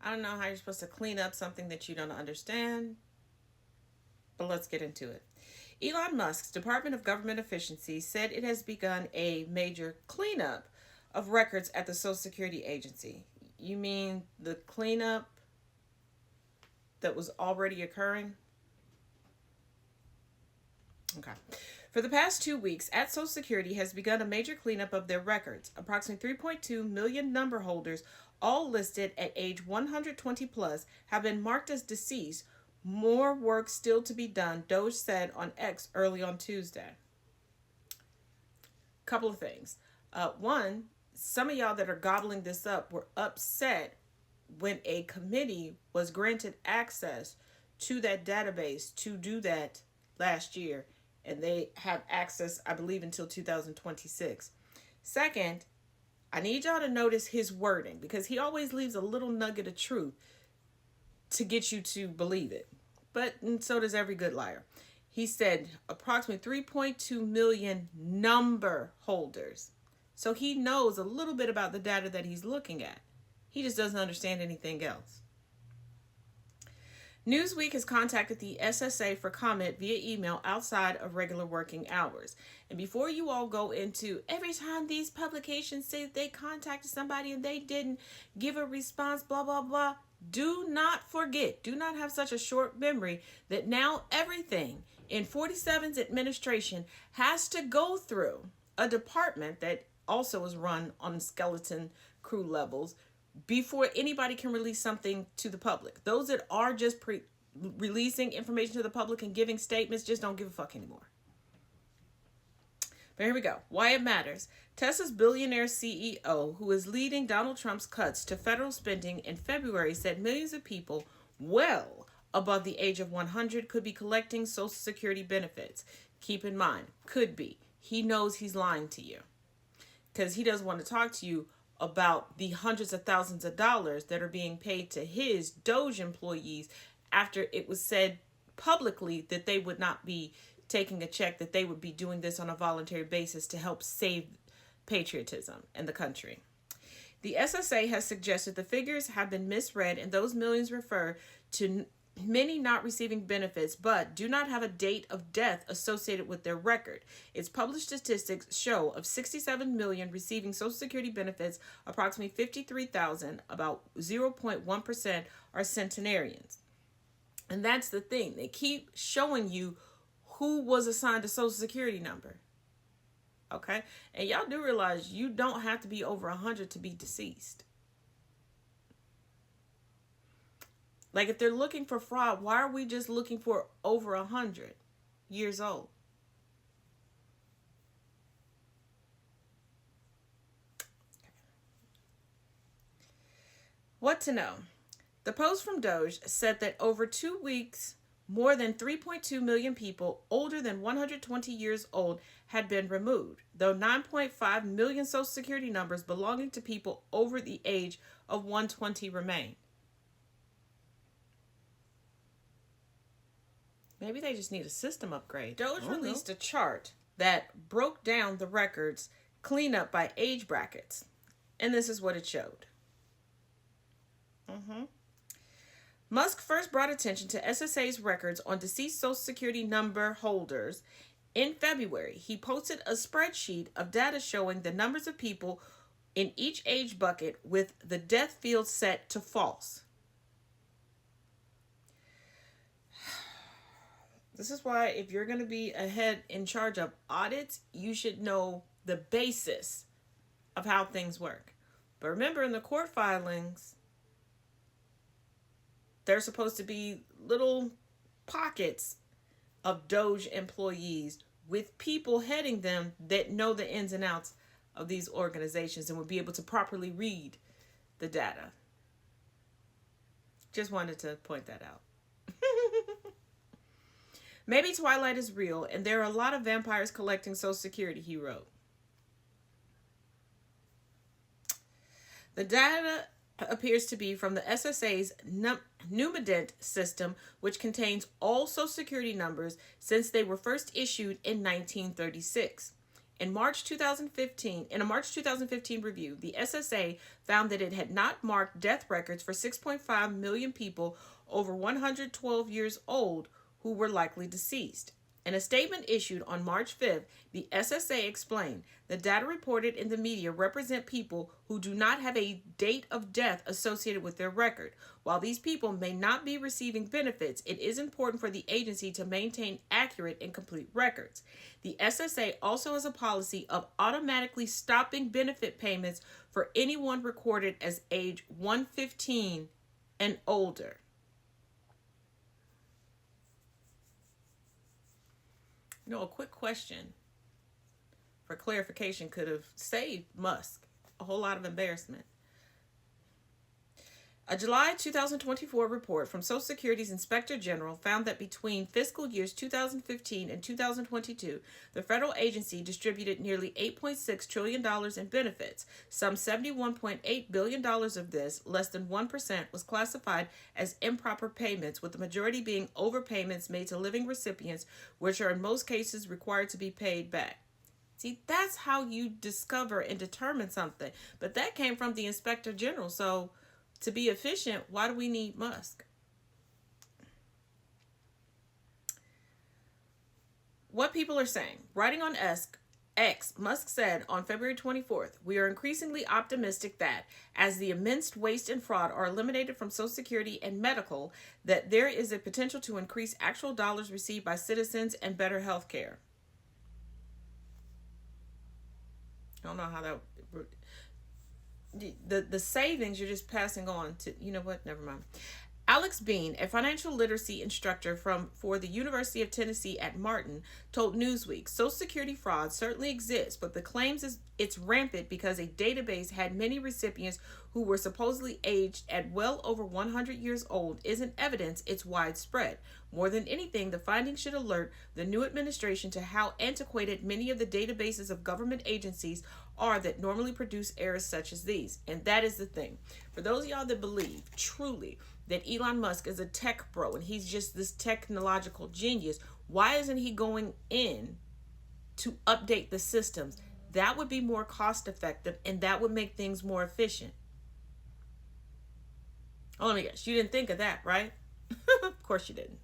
I don't know how you're supposed to clean up something that you don't understand, but let's get into it. Elon Musk's Department of Government Efficiency said it has begun a major cleanup of records at the Social Security Agency. You mean the cleanup that was already occurring? Okay. For the past 2 weeks, at Social Security has begun a major cleanup of their records. Approximately 3.2 million number holders, all listed at age 120 plus, have been marked as deceased. More work still to be done, Doge said on X early on Tuesday. Couple of things. One, some of y'all that are gobbling this up were upset when a committee was granted access to that database to do that last year, and they have access, I believe, until 2026. Second, I need y'all to notice his wording because he always leaves a little nugget of truth to get you to believe it. But and so does every good liar. He said approximately 3.2 million number holders. So he knows a little bit about the data that he's looking at. He just doesn't understand anything else. Newsweek has contacted the SSA for comment via email outside of regular working hours. And before you all go into every time these publications say they contacted somebody and they didn't give a response, blah, blah, blah, do not forget, do not have such a short memory that now everything in 47's administration has to go through a department that also is run on skeleton crew levels before anybody can release something to the public. Those that are just releasing information to the public and giving statements just don't give a fuck anymore. But here we go. Why it matters. Tesla's billionaire CEO, who is leading Donald Trump's cuts to federal spending in February, said millions of people well above the age of 100 could be collecting Social Security benefits. Keep in mind, could be. He knows he's lying to you because he doesn't want to talk to you about the hundreds of thousands of dollars that are being paid to his Doge employees after it was said publicly that they would not be taking a check, that they would be doing this on a voluntary basis to help save patriotism in the country. The SSA has suggested the figures have been misread and those millions refer to many not receiving benefits but do not have a date of death associated with their record. Its published statistics show of 67 million receiving Social Security benefits, approximately 53,000, about 0.1%, are centenarians. And that's the thing. They keep showing you who was assigned a Social Security number. Okay? And y'all do realize you don't have to be over 100 to be deceased. Like, if they're looking for fraud, why are we just looking for over 100 years old? What to know? The post from Doge said that over 2 weeks, more than 3.2 million people older than 120 years old had been removed, though 9.5 million Social Security numbers belonging to people over the age of 120 remain. Maybe they just need a system upgrade. Doge released a chart that broke down the records cleanup by age brackets. And this is what it showed. Musk first brought attention to SSA's records on deceased Social Security number holders in February. He posted a spreadsheet of data showing the numbers of people in each age bucket with the death field set to false. This is why if you're going to be a head in charge of audits, you should know the basis of how things work. But remember, in the court filings, there's supposed to be little pockets of Doge employees with people heading them that know the ins and outs of these organizations and would be able to properly read the data. Just wanted to point that out. Maybe Twilight is real and there are a lot of vampires collecting Social Security, he wrote. The data appears to be from the SSA's Numident system, which contains all Social Security numbers since they were first issued in 1936. In a March 2015 review, the SSA found that it had not marked death records for 6.5 million people over 112 years old who were likely deceased. In a statement issued on March 5th, the SSA explained the data reported in the media represent people who do not have a date of death associated with their record. While these people may not be receiving benefits, it is important for the agency to maintain accurate and complete records. The SSA also has a policy of automatically stopping benefit payments for anyone recorded as age 115 and older. A quick question for clarification could have saved Musk a whole lot of embarrassment. A July 2024 report from Social Security's Inspector General found that between fiscal years 2015 and 2022, the federal agency distributed nearly $8.6 trillion in benefits. Some $71.8 billion of this, less than 1%, was classified as improper payments, with the majority being overpayments made to living recipients, which are in most cases required to be paid back. See, that's how you discover and determine something. But that came from the Inspector General, so to be efficient, why do we need Musk? What people are saying. Writing on X, Musk said on February 24th, "We are increasingly optimistic that, as the immense waste and fraud are eliminated from Social Security and medical, that there is a potential to increase actual dollars received by citizens and better health care." I don't know how that... The savings you're just passing on to, never mind. Alex Bean, a financial literacy instructor for the University of Tennessee at Martin, told Newsweek, "Social Security fraud certainly exists, but the claims it's rampant because a database had many recipients who were supposedly aged at well over 100 years old isn't evidence it's widespread. More than anything, the findings should alert the new administration to how antiquated many of the databases of government agencies are that normally produce errors such as these." And that is the thing. For those of y'all that believe, truly, that Elon Musk is a tech bro and he's just this technological genius, why isn't he going in to update the systems? That would be more cost effective and that would make things more efficient. Oh, let me guess, you didn't think of that, right? Of course you didn't.